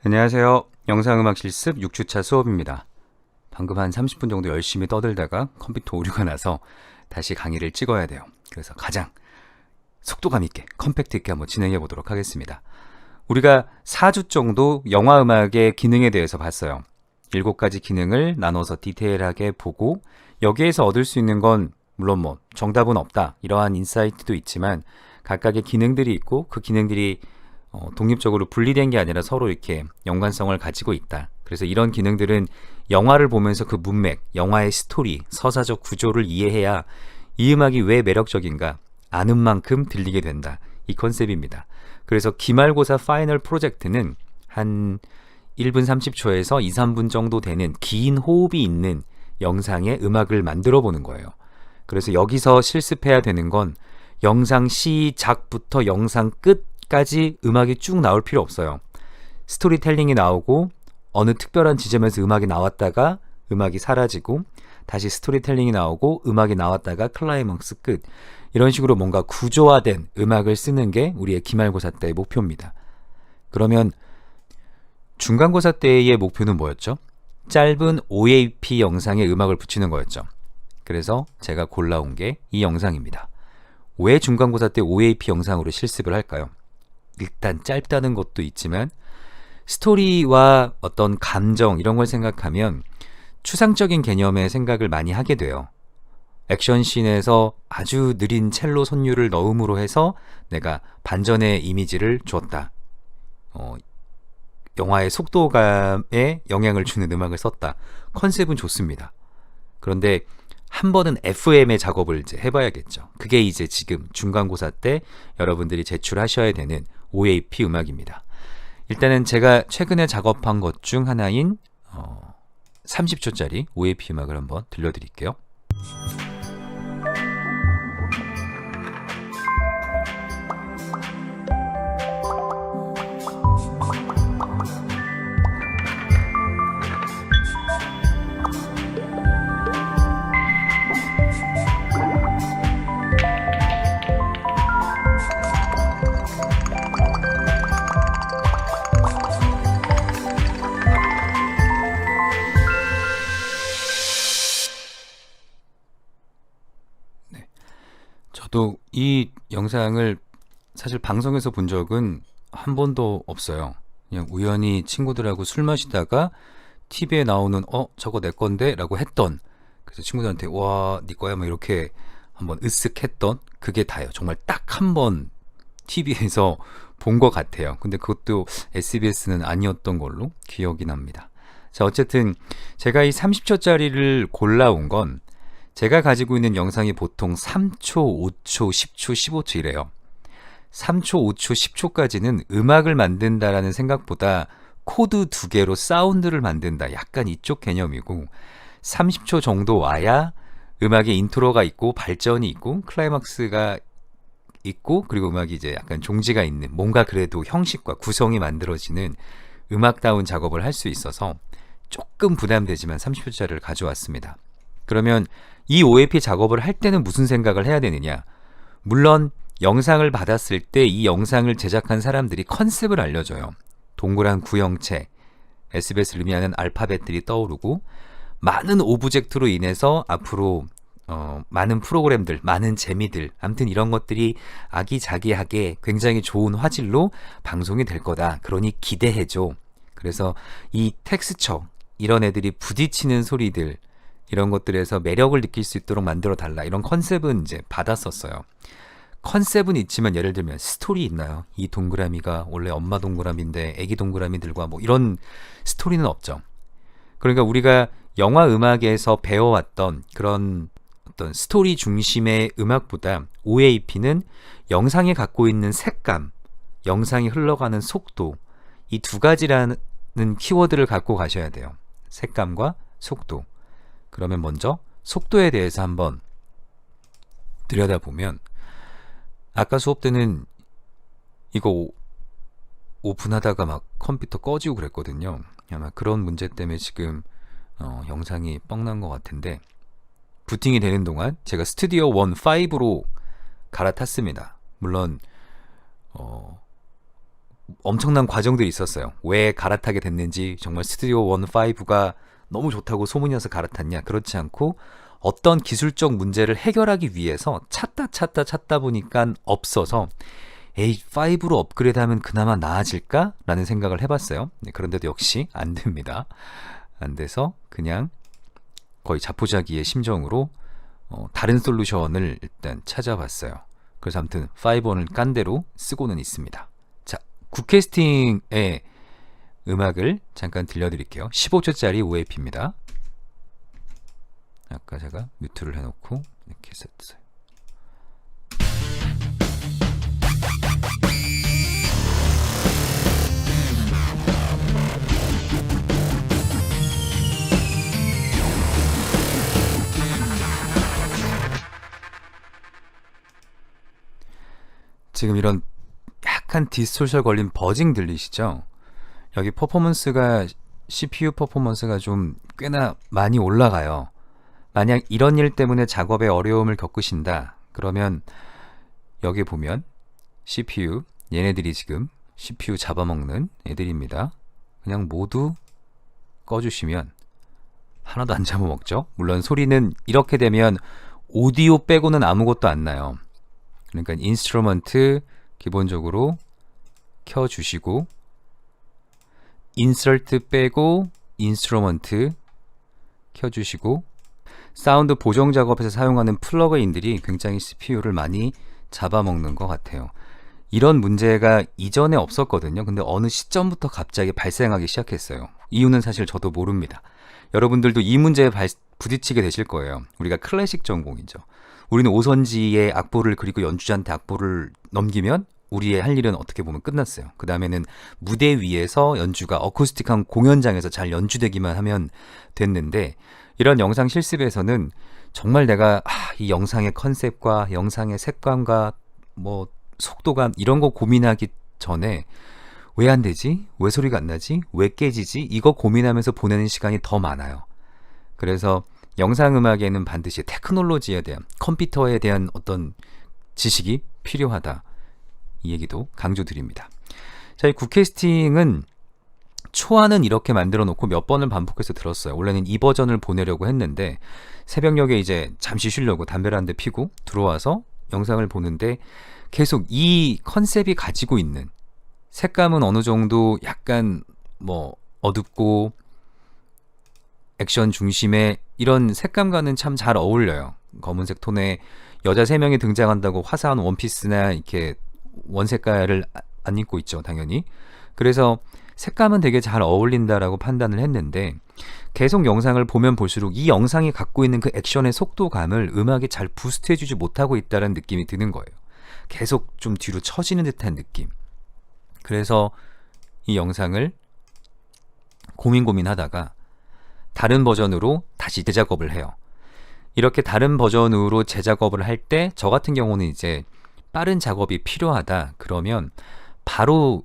안녕하세요. 영상음악 실습 6주차 수업입니다. 방금 한 30분 정도 열심히 떠들다가 컴퓨터 오류가 나서 다시 강의를 찍어야 돼요. 그래서 가장 속도감 있게, 컴팩트 있게 한번 진행해 보도록 하겠습니다. 우리가 4주 정도 영화음악의 기능에 대해서 봤어요. 7가지 기능을 나눠서 디테일하게 보고 여기에서 얻을 수 있는 건 물론 정답은 없다. 이러한 인사이트도 있지만 각각의 기능들이 있고 그 기능들이 독립적으로 분리된 게 아니라 서로 이렇게 연관성을 가지고 있다. 그래서 이런 기능들은 영화를 보면서 그 문맥, 영화의 스토리, 서사적 구조를 이해해야 이 음악이 왜 매력적인가 아는 만큼 들리게 된다. 이 컨셉입니다. 그래서 기말고사 파이널 프로젝트는 한 1분 30초에서 2, 3분 정도 되는 긴 호흡이 있는 영상의 음악을 만들어 보는 거예요. 그래서 여기서 실습해야 되는 건 영상 시작부터 영상 끝까지 음악이 쭉 나올 필요 없어요. 스토리텔링이 나오고 어느 특별한 지점에서 음악이 나왔다가 음악이 사라지고 다시 스토리텔링이 나오고 음악이 나왔다가 클라이막스 끝. 이런 식으로 뭔가 구조화된 음악을 쓰는 게 우리의 기말고사 때의 목표입니다. 그러면 중간고사 때의 목표는 뭐였죠? 짧은 OAP 영상에 음악을 붙이는 거였죠. 그래서 제가 골라온 게 이 영상입니다. 왜 중간고사 때 OAP 영상으로 실습을 할까요? 일단 짧다는 것도 있지만 스토리와 어떤 감정 이런 걸 생각하면 추상적인 개념의 생각을 많이 하게 돼요. 액션씬에서 아주 느린 첼로 선율을 넣음으로 해서 내가 반전의 이미지를 주었다. 영화의 속도감에 영향을 주는 음악을 썼다. 컨셉은 좋습니다. 그런데 한 번은 FM의 작업을 이제 해봐야겠죠. 그게 이제 지금 중간고사 때 여러분들이 제출하셔야 되는 OAP 음악입니다. 일단은 제가 최근에 작업한 것 중 하나인 30초짜리 OAP 음악을 한번 들려드릴게요. 저도 이 영상을 사실 방송에서 본 적은 한 번도 없어요. 그냥 우연히 친구들하고 술 마시다가 TV에 나오는 저거 내 건데? 라고 했던, 그래서 친구들한테 와, 네 거야? 뭐 이렇게 한번 으쓱했던 그게 다예요. 정말 딱 한 번 TV에서 본 것 같아요. 근데 그것도 SBS는 아니었던 걸로 기억이 납니다. 자, 어쨌든 제가 이 30초짜리를 골라온 건 제가 가지고 있는 영상이 보통 3초, 5초, 10초, 15초 이래요. 3초, 5초, 10초까지는 음악을 만든다라는 생각보다 코드 2개로 사운드를 만든다. 약간 이쪽 개념이고 30초 정도 와야 음악의 인트로가 있고 발전이 있고 클라이막스가 있고 그리고 음악이 이제 약간 종지가 있는 뭔가 그래도 형식과 구성이 만들어지는 음악다운 작업을 할 수 있어서 조금 부담되지만 30초짜리를 가져왔습니다. 그러면 이 OAP 작업을 할 때는 무슨 생각을 해야 되느냐? 물론 영상을 받았을 때 이 영상을 제작한 사람들이 컨셉을 알려줘요. 동그란 구형체, SBS를 의미하는 알파벳들이 떠오르고 많은 오브젝트로 인해서 앞으로 많은 프로그램들, 많은 재미들, 아무튼 이런 것들이 아기자기하게 굉장히 좋은 화질로 방송이 될 거다. 그러니 기대해줘. 그래서 이 텍스처, 이런 애들이 부딪히는 소리들, 이런 것들에서 매력을 느낄 수 있도록 만들어 달라. 이런 컨셉은 이제 받았었어요. 컨셉은 있지만 예를 들면 스토리 있나요? 이 동그라미가 원래 엄마 동그라미인데 애기 동그라미들과 뭐 이런 스토리는 없죠. 그러니까 우리가 영화 음악에서 배워왔던 그런 어떤 스토리 중심의 음악보다 OAP는 영상이 갖고 있는 색감, 영상이 흘러가는 속도, 이 두 가지라는 키워드를 갖고 가셔야 돼요. 색감과 속도. 그러면 먼저 속도에 대해서 한번 들여다보면 아까 수업 때는 이거 오픈하다가 막 컴퓨터 꺼지고 그랬거든요. 아마 그런 문제 때문에 지금 영상이 뻥난 것 같은데 부팅이 되는 동안 제가 스튜디오 1 5로 갈아탔습니다. 물론 엄청난 과정들이 있었어요. 왜 갈아타게 됐는지, 정말 스튜디오 1.5가 너무 좋다고 소문이어서 갈아탔냐? 그렇지 않고 어떤 기술적 문제를 해결하기 위해서 찾다 보니까 없어서 에이 5로 업그레이드하면 그나마 나아질까? 라는 생각을 해봤어요. 네, 그런데도 역시 안 됩니다. 안 돼서 그냥 거의 자포자기의 심정으로 다른 솔루션을 일단 찾아봤어요. 그래서 아무튼 5원을 깐 대로 쓰고는 있습니다. 자, 굿캐스팅의 음악을 잠깐 들려드릴게요. 15초짜리 OAP입니다. 아까 제가 뮤트를 해놓고 이렇게 했었어요. 지금 이런 약간 디스토션 걸린 버징 들리시죠? 여기 퍼포먼스가 CPU 퍼포먼스가 좀 꽤나 많이 올라가요. 만약 이런 일 때문에 작업에 어려움을 겪으신다 그러면 여기 보면 CPU, 얘네들이 지금 CPU 잡아먹는 애들입니다. 그냥 모두 꺼주시면 하나도 안 잡아먹죠. 물론 소리는 이렇게 되면 오디오 빼고는 아무것도 안 나요. 그러니까 인스트루먼트 기본적으로 켜주시고 인서트 빼고 인스트루먼트 켜주시고 사운드 보정 작업에서 사용하는 플러그인들이 굉장히 CPU를 많이 잡아먹는 것 같아요. 이런 문제가 이전에 없었거든요. 근데 어느 시점부터 갑자기 발생하기 시작했어요. 이유는 사실 저도 모릅니다. 여러분들도 이 문제에 부딪히게 되실 거예요. 우리가 클래식 전공이죠. 우리는 오선지의 악보를 그리고 연주자한테 악보를 넘기면 우리의 할 일은 어떻게 보면 끝났어요. 그 다음에는 무대 위에서 연주가 어쿠스틱한 공연장에서 잘 연주되기만 하면 됐는데 이런 영상 실습에서는 정말 내가 이 영상의 컨셉과 영상의 색감과 뭐 속도감 이런 거 고민하기 전에 왜 안 되지? 왜 소리가 안 나지? 왜 깨지지? 이거 고민하면서 보내는 시간이 더 많아요. 그래서 영상음악에는 반드시 테크놀로지에 대한 컴퓨터에 대한 어떤 지식이 필요하다. 이 얘기도 강조드립니다. 자, 이 굿캐스팅은 초안은 이렇게 만들어 놓고 몇 번을 반복해서 들었어요. 원래는 이 버전을 보내려고 했는데 새벽녘에 이제 잠시 쉬려고 담배를 한 대 피고 들어와서 영상을 보는데 계속 이 컨셉이 가지고 있는 색감은 어느 정도 약간 뭐 어둡고 액션 중심의 이런 색감과는 참 잘 어울려요. 검은색 톤에 여자 3명이 등장한다고 화사한 원피스나 이렇게 원색깔을 안 입고 있죠, 당연히. 그래서 색감은 되게 잘 어울린다라고 판단을 했는데 계속 영상을 보면 볼수록 이 영상이 갖고 있는 그 액션의 속도감을 음악이 잘 부스트해주지 못하고 있다는 느낌이 드는 거예요. 계속 좀 뒤로 처지는 듯한 느낌. 그래서 이 영상을 고민하다가 다른 버전으로 다시 재작업을 해요. 이렇게 다른 버전으로 재작업을 할 때 저 같은 경우는 이제 빠른 작업이 필요하다 그러면 바로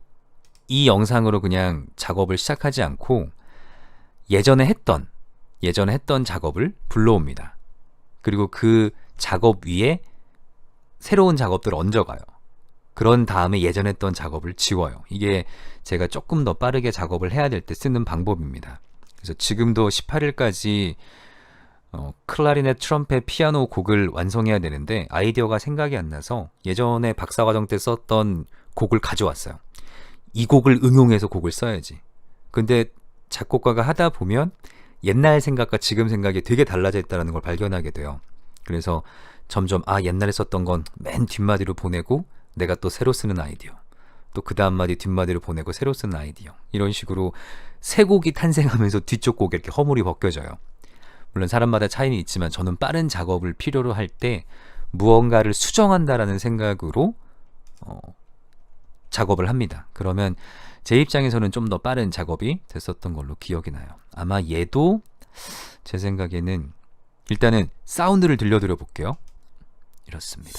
이 영상으로 그냥 작업을 시작하지 않고 예전에 했던 작업을 불러옵니다. 그리고 그 작업 위에 새로운 작업들을 얹어가요. 그런 다음에 예전에 했던 작업을 지워요. 이게 제가 조금 더 빠르게 작업을 해야 될 때 쓰는 방법입니다. 그래서 지금도 18일까지 클라리넷, 트럼펫, 피아노 곡을 완성해야 되는데 아이디어가 생각이 안 나서 예전에 박사과정 때 썼던 곡을 가져왔어요. 이 곡을 응용해서 곡을 써야지. 근데 작곡가가 하다 보면 옛날 생각과 지금 생각이 되게 달라져 있다는 걸 발견하게 돼요. 그래서 점점 옛날에 썼던 건 맨 뒷마디로 보내고 내가 또 새로 쓰는 아이디어, 또 그 다음 마디 뒷마디로 보내고 새로 쓰는 아이디어, 이런 식으로 새 곡이 탄생하면서 뒤쪽 곡에 이렇게 허물이 벗겨져요. 물론 사람마다 차이는 있지만 저는 빠른 작업을 필요로 할 때 무언가를 수정한다라는 생각으로 작업을 합니다. 그러면 제 입장에서는 좀 더 빠른 작업이 됐었던 걸로 기억이 나요. 아마 얘도 제 생각에는 일단은 사운드를 들려드려 볼게요. 이렇습니다.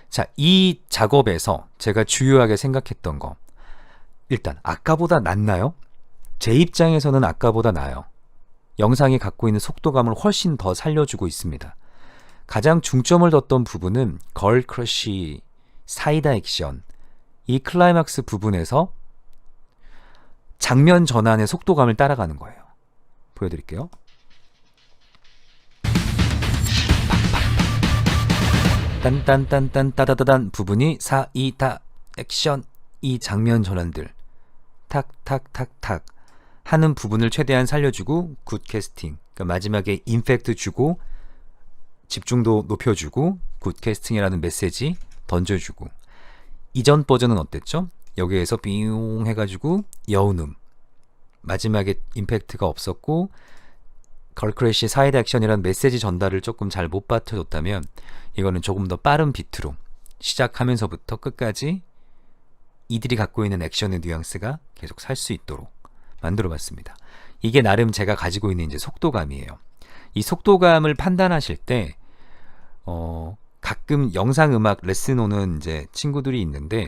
자, 이 작업에서 제가 주요하게 생각했던 거, 일단 아까보다 낫나요? 제 입장에서는 아까보다 나아요. 영상이 갖고 있는 속도감을 훨씬 더 살려주고 있습니다. 가장 중점을 뒀던 부분은 걸 크러쉬 사이다 액션, 이 클라이막스 부분에서 장면 전환의 속도감을 따라가는 거예요. 보여드릴게요. 딴딴딴딴 따다다단 부분이 사이다 액션, 이 장면 전환들 탁탁탁탁 하는 부분을 최대한 살려주고 굿 캐스팅, 그러니까 마지막에 임팩트 주고 집중도 높여주고 굿 캐스팅이라는 메시지 던져주고. 이전 버전은 어땠죠? 여기에서 빙 해가지고 여운음, 마지막에 임팩트가 없었고 걸크래쉬 사이드 액션이라는 메시지 전달을 조금 잘 못 받쳐줬다면, 이거는 조금 더 빠른 비트로 시작하면서부터 끝까지 이들이 갖고 있는 액션의 뉘앙스가 계속 살 수 있도록 만들어 봤습니다. 이게 나름 제가 가지고 있는 이제 속도감이에요. 이 속도감을 판단하실 때 가끔 영상 음악 레슨 오는 이제 친구들이 있는데,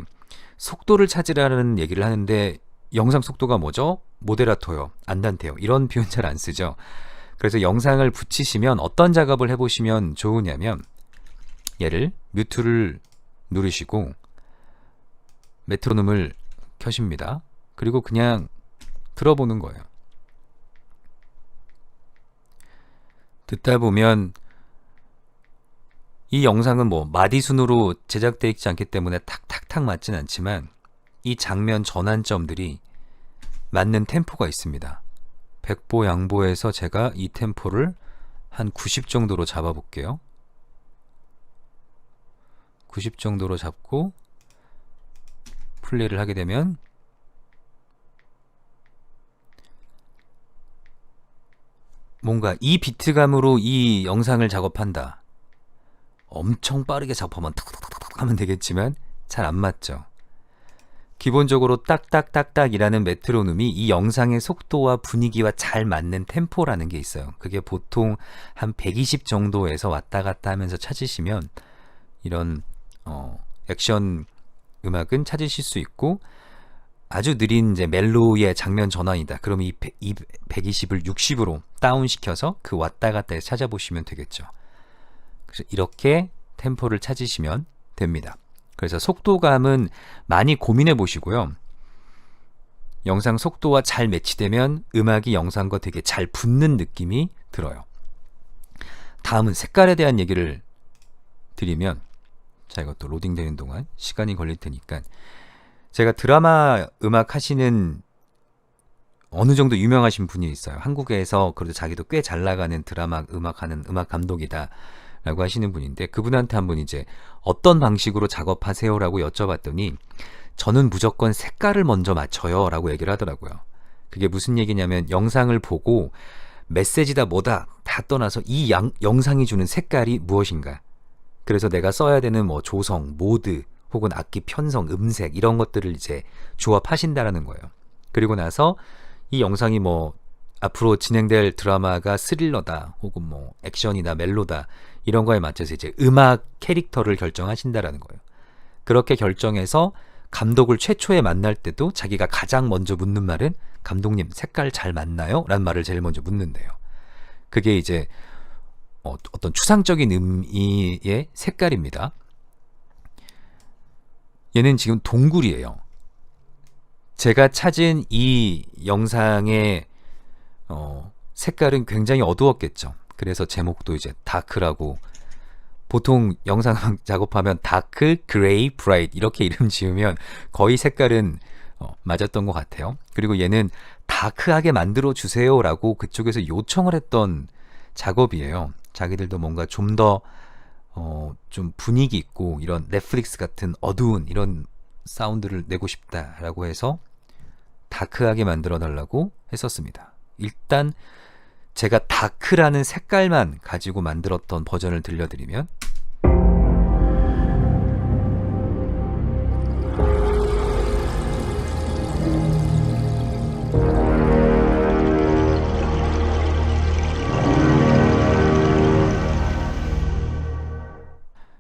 속도를 찾으라는 얘기를 하는데 영상 속도가 뭐죠? 모데라토요, 안단테요, 이런 표현 잘 안 쓰죠. 그래서 영상을 붙이시면 어떤 작업을 해보시면 좋으냐면, 얘를 뮤트를 누르시고 메트로놈을 켜십니다. 그리고 그냥 들어보는 거예요. 듣다 보면 이 영상은 뭐 마디순으로 제작되어 있지 않기 때문에 탁탁탁 맞진 않지만, 이 장면 전환점들이 맞는 템포가 있습니다. 백보 양보해서 제가 이 템포를 한 90 정도로 잡아 볼게요. 90 정도로 잡고 플레이를 하게 되면 뭔가 이 비트감으로 이 영상을 작업한다, 엄청 빠르게 작업하면 탁탁탁탁 하면 되겠지만 잘 안 맞죠. 기본적으로 딱딱딱딱이라는 메트로놈이 이 영상의 속도와 분위기와 잘 맞는 템포라는 게 있어요. 그게 보통 한 120 정도에서 왔다 갔다 하면서 찾으시면 이런 액션 음악은 찾으실 수 있고, 아주 느린 이제 멜로의 장면 전환이다, 그럼 이 120을 60으로 다운시켜서 그 왔다 갔다 해서 찾아보시면 되겠죠. 그래서 이렇게 템포를 찾으시면 됩니다. 그래서 속도감은 많이 고민해 보시고요. 영상 속도와 잘 매치되면 음악이 영상과 되게 잘 붙는 느낌이 들어요. 다음은 색깔에 대한 얘기를 드리면, 자, 이것도 로딩되는 동안 시간이 걸릴 테니까, 제가 드라마 음악 하시는 어느 정도 유명하신 분이 있어요. 한국에서 그래도 자기도 꽤 잘 나가는 드라마 음악하는 음악 감독이다 라고 하시는 분인데, 그분한테 한번 이제 어떤 방식으로 작업하세요 라고 여쭤봤더니, 저는 무조건 색깔을 먼저 맞춰요 라고 얘기를 하더라고요. 그게 무슨 얘기냐면, 영상을 보고 메시지다 뭐다 다 떠나서 이 영상이 주는 색깔이 무엇인가, 그래서 내가 써야 되는 뭐 조성, 모드 혹은 악기 편성, 음색 이런 것들을 이제 조합하신다라는 거예요. 그리고 나서 이 영상이 뭐 앞으로 진행될 드라마가 스릴러다 혹은 뭐 액션이나 멜로다 이런 거에 맞춰서 이제 음악 캐릭터를 결정하신다라는 거예요. 그렇게 결정해서 감독을 최초에 만날 때도 자기가 가장 먼저 묻는 말은, 감독님 색깔 잘 맞나요? 라는 말을 제일 먼저 묻는데요. 그게 이제 어떤 추상적인 의미의 색깔입니다. 얘는 지금 동굴이에요. 제가 찾은 이 영상의 색깔은 굉장히 어두웠겠죠. 그래서 제목도 이제 다크라고, 보통 영상 작업하면 다크, 그레이, 브라이트 이렇게 이름 지으면 거의 색깔은 맞았던 것 같아요. 그리고 얘는 다크하게 만들어 주세요 라고 그쪽에서 요청을 했던 작업이에요. 자기들도 뭔가 좀 더 좀 분위기 있고 이런 넷플릭스 같은 어두운 이런 사운드를 내고 싶다라고 해서 다크하게 만들어 달라고 했었습니다. 일단 제가 다크라는 색깔만 가지고 만들었던 버전을 들려드리면,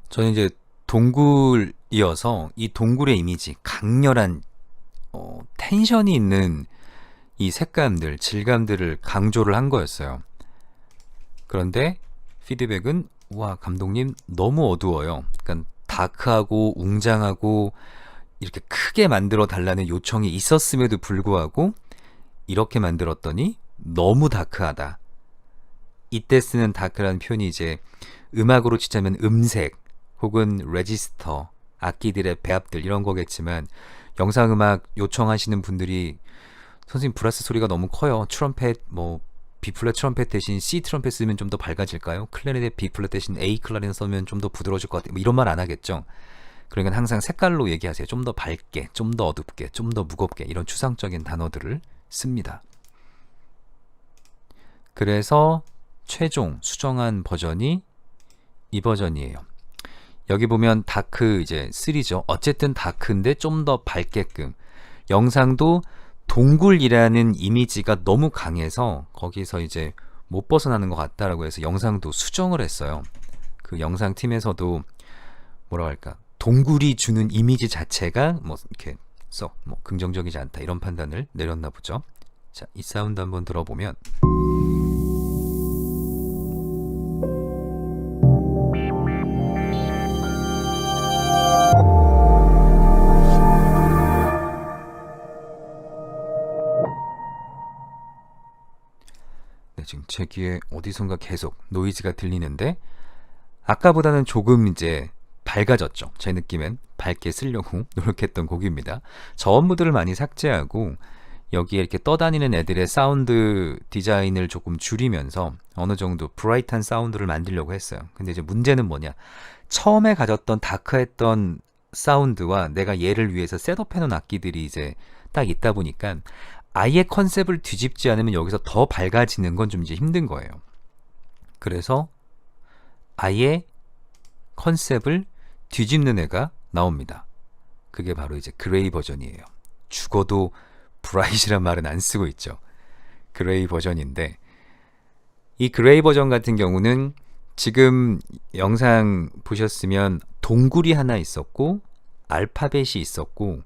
저는 이제 동굴이어서 이 동굴의 이미지, 강렬한 텐션이 있는 이 색감들, 질감들을 강조를 한 거였어요. 그런데 피드백은 와, 감독님 너무 어두워요. 그러니까 다크하고 웅장하고 이렇게 크게 만들어 달라는 요청이 있었음에도 불구하고 이렇게 만들었더니 너무 다크하다. 이때 쓰는 다크라는 표현이 이제 음악으로 치자면 음색 혹은 레지스터, 악기들의 배합들 이런 거겠지만 영상음악 요청하시는 분들이 선생님 브라스 소리가 너무 커요. 트럼펫 B플랫 트럼펫 대신 C 트럼펫 쓰면 좀 더 밝아질까요? 클라리넷 B플랫 대신 A 클라리넷 쓰면 좀 더 부드러워질 것 같아요. 이런 말 안 하겠죠. 그러니까 항상 색깔로 얘기하세요. 좀 더 밝게, 좀 더 어둡게, 좀 더 무겁게 이런 추상적인 단어들을 씁니다. 그래서 최종 수정한 버전이 이 버전이에요. 여기 보면 다크 이제 3죠. 어쨌든 다크인데 좀 더 밝게끔. 영상도 동굴이라는 이미지가 너무 강해서 거기서 이제 못 벗어나는 것 같다라고 해서 영상도 수정을 했어요. 그 영상팀에서도 뭐라 할까, 동굴이 주는 이미지 자체가 이렇게 썩 긍정적이지 않다 이런 판단을 내렸나 보죠. 자, 이 사운드 한번 들어보면 네, 지금 제 귀에 어디선가 계속 노이즈가 들리는데 아까보다는 조금 이제 밝아졌죠. 제 느낌엔 밝게 쓰려고 노력했던 곡입니다. 저음무드를 많이 삭제하고 여기에 이렇게 떠다니는 애들의 사운드 디자인을 조금 줄이면서 어느 정도 브라이트한 사운드를 만들려고 했어요. 근데 이제 문제는 뭐냐, 처음에 가졌던 다크했던 사운드와 내가 얘를 위해서 셋업해놓은 악기들이 이제 딱 있다 보니까 아예 컨셉을 뒤집지 않으면 여기서 더 밝아지는 건 좀 이제 힘든 거예요. 그래서 아예 컨셉을 뒤집는 애가 나옵니다. 그게 바로 이제 그레이 버전이에요. 죽어도 브라이트란 말은 안 쓰고 있죠. 그레이 버전인데 이 그레이 버전 같은 경우는 지금 영상 보셨으면 동굴이 하나 있었고 알파벳이 있었고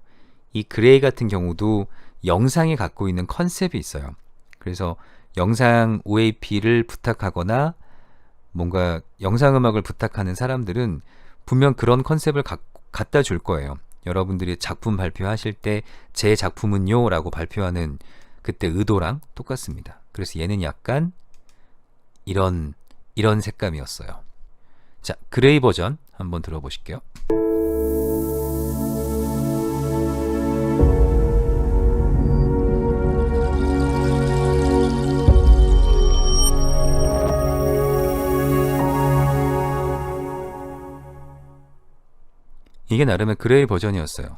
이 그레이 같은 경우도 영상이 갖고 있는 컨셉이 있어요. 그래서 영상 OAP를 부탁하거나 뭔가 영상음악을 부탁하는 사람들은 분명 그런 컨셉을 갖다 줄 거예요. 여러분들이 작품 발표하실 때 제 작품은요 라고 발표하는 그때 의도랑 똑같습니다. 그래서 얘는 약간 이런 색감이었어요. 자, 그레이 버전 한번 들어보실게요. 이게 나름의 그레이 버전이었어요.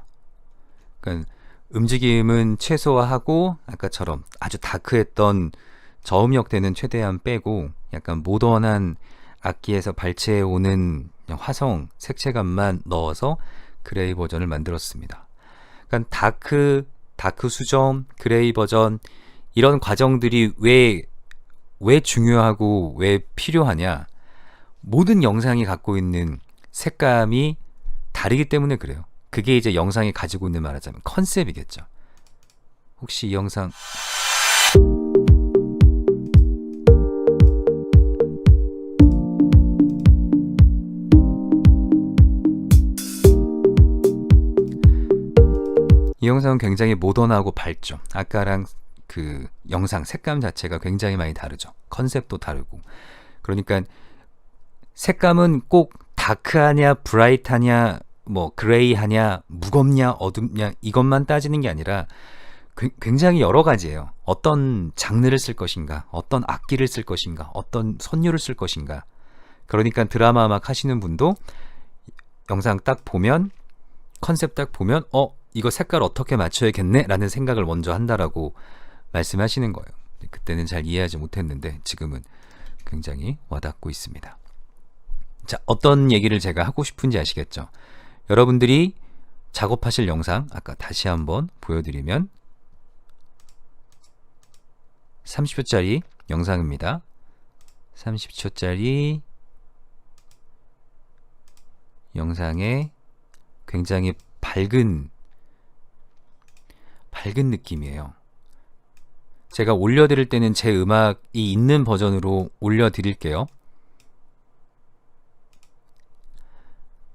그러니까 움직임은 최소화하고 아까처럼 아주 다크했던 저음역대는 최대한 빼고 약간 모던한 악기에서 발췌해오는 화성 색채감만 넣어서 그레이 버전을 만들었습니다. 그러니까 다크 수정, 그레이 버전 이런 과정들이 왜 중요하고 왜 필요하냐, 모든 영상이 갖고 있는 색감이 다르기 때문에 그래요. 그게 이제 영상이 가지고 있는 말하자면 컨셉이겠죠. 혹시 이 영상 이 영상은 굉장히 모던하고 밝죠. 아까랑 그 영상 색감 자체가 굉장히 많이 다르죠. 컨셉도 다르고. 그러니까 색감은 꼭 다크하냐 브라이트하냐 그레이하냐 무겁냐 어둡냐 이것만 따지는 게 아니라 굉장히 여러 가지예요. 어떤 장르를 쓸 것인가, 어떤 악기를 쓸 것인가, 어떤 선율을 쓸 것인가. 그러니까 드라마 음악 하시는 분도 영상 딱 보면, 컨셉 딱 보면 이거 색깔 어떻게 맞춰야겠네 라는 생각을 먼저 한다라고 말씀하시는 거예요. 그때는 잘 이해하지 못했는데 지금은 굉장히 와닿고 있습니다. 자, 어떤 얘기를 제가 하고 싶은지 아시겠죠? 여러분들이 작업하실 영상 아까 다시 한번 보여드리면 30초짜리 영상입니다. 30초짜리 영상에 굉장히 밝은 밝은 느낌이에요. 제가 올려드릴 때는 제 음악이 있는 버전으로 올려드릴게요.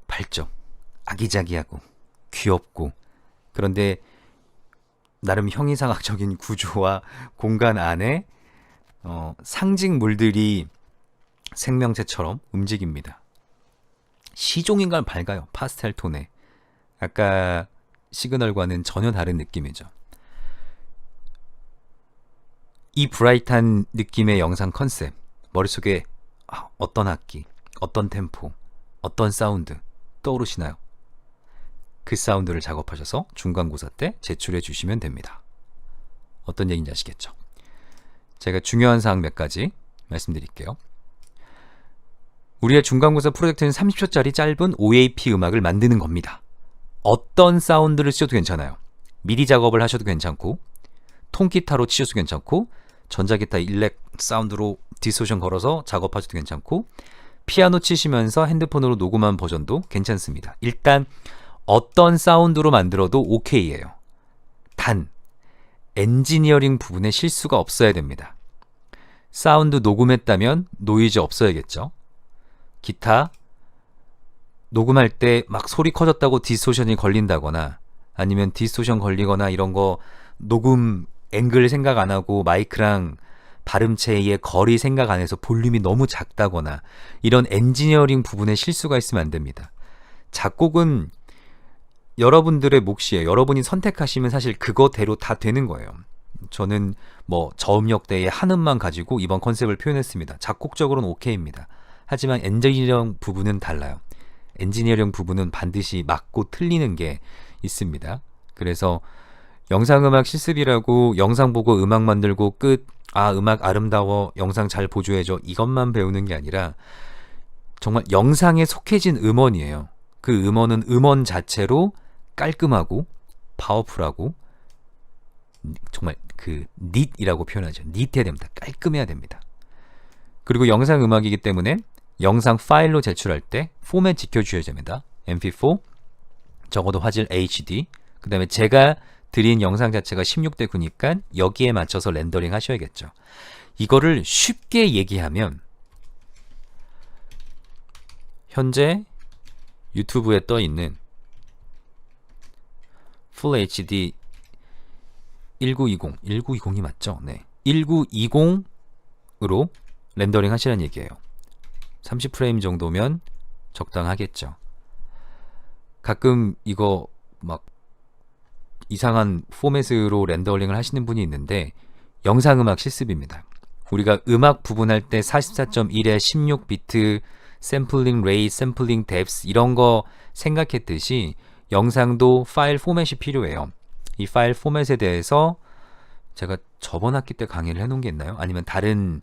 밝죠? 아기자기하고 귀엽고, 그런데 나름 형이상학적인 구조와 공간 안에 상징물들이 생명체처럼 움직입니다. 시종인간 밝아요. 파스텔 톤에. 아까 시그널과는 전혀 다른 느낌이죠. 이 브라이트한 느낌의 영상 컨셉, 머릿속에 어떤 악기, 어떤 템포, 어떤 사운드 떠오르시나요? 그 사운드를 작업하셔서 중간고사 때 제출해 주시면 됩니다. 어떤 얘기인지 아시겠죠? 제가 중요한 사항 몇 가지 말씀드릴게요. 우리의 중간고사 프로젝트는 30초짜리 짧은 OAP 음악을 만드는 겁니다. 어떤 사운드를 쓰셔도 괜찮아요. 미디 작업을 하셔도 괜찮고, 통기타로 치셔도 괜찮고, 전자기타 일렉 사운드로 디스토션 걸어서 작업하셔도 괜찮고, 피아노 치시면서 핸드폰으로 녹음한 버전도 괜찮습니다. 일단 어떤 사운드로 만들어도 오케이예요. 단 엔지니어링 부분에 실수가 없어야 됩니다. 사운드 녹음했다면 노이즈 없어야겠죠. 기타 녹음할 때 막 소리 커졌다고 디스토션이 걸린다거나, 아니면 디스토션 걸리거나 이런 거 녹음 앵글 생각 안 하고 마이크랑 발음체의 거리 생각 안 해서 볼륨이 너무 작다거나, 이런 엔지니어링 부분에 실수가 있으면 안 됩니다. 작곡은 여러분들의 몫이에요. 여러분이 선택하시면 사실 그거대로 다 되는 거예요. 저는 뭐 저음역대의 한음만 가지고 이번 컨셉을 표현했습니다. 작곡적으로는 오케이입니다. 하지만 엔지니어링 부분은 달라요. 엔지니어링 부분은 반드시 맞고 틀리는 게 있습니다. 그래서 영상음악 실습이라고 영상 보고 음악 만들고 끝, 음악 아름다워, 영상 잘 보조해줘, 이것만 배우는 게 아니라 정말 영상에 속해진 음원이에요. 그 음원은 음원 자체로 깔끔하고 파워풀하고, 정말 그 닛이라고 표현하죠. 닛해야 됩니다. 깔끔해야 됩니다. 그리고 영상 음악이기 때문에 영상 파일로 제출할 때 포맷 지켜주셔야 됩니다. MP4, 적어도 화질 HD, 그 다음에 제가 드린 영상 자체가 16대 9니까 여기에 맞춰서 렌더링 하셔야겠죠. 이거를 쉽게 얘기하면, 현재 유튜브에 떠 있는 Full HD 1920이 맞죠? 네. 1920으로 렌더링 하시라는 얘기예요. 30프레임 정도면 적당하겠죠. 가끔 이거 막 이상한 포맷으로 렌더링을 하시는 분이 있는데, 영상음악 실습입니다. 우리가 음악 부분할 때 44.1에 16비트 샘플링 레이트, 샘플링 뎁스 이런 거 생각했듯이 영상도 파일 포맷이 필요해요. 이 파일 포맷에 대해서 제가 저번 학기 때 강의를 해놓은 게 있나요? 아니면 다른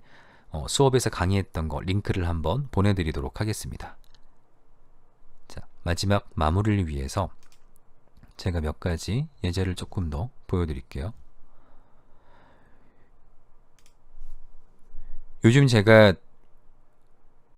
수업에서 강의했던 거 링크를 한번 보내드리도록 하겠습니다. 자, 마지막 마무리를 위해서 제가 몇 가지 예제를 조금 더 보여드릴게요. 요즘 제가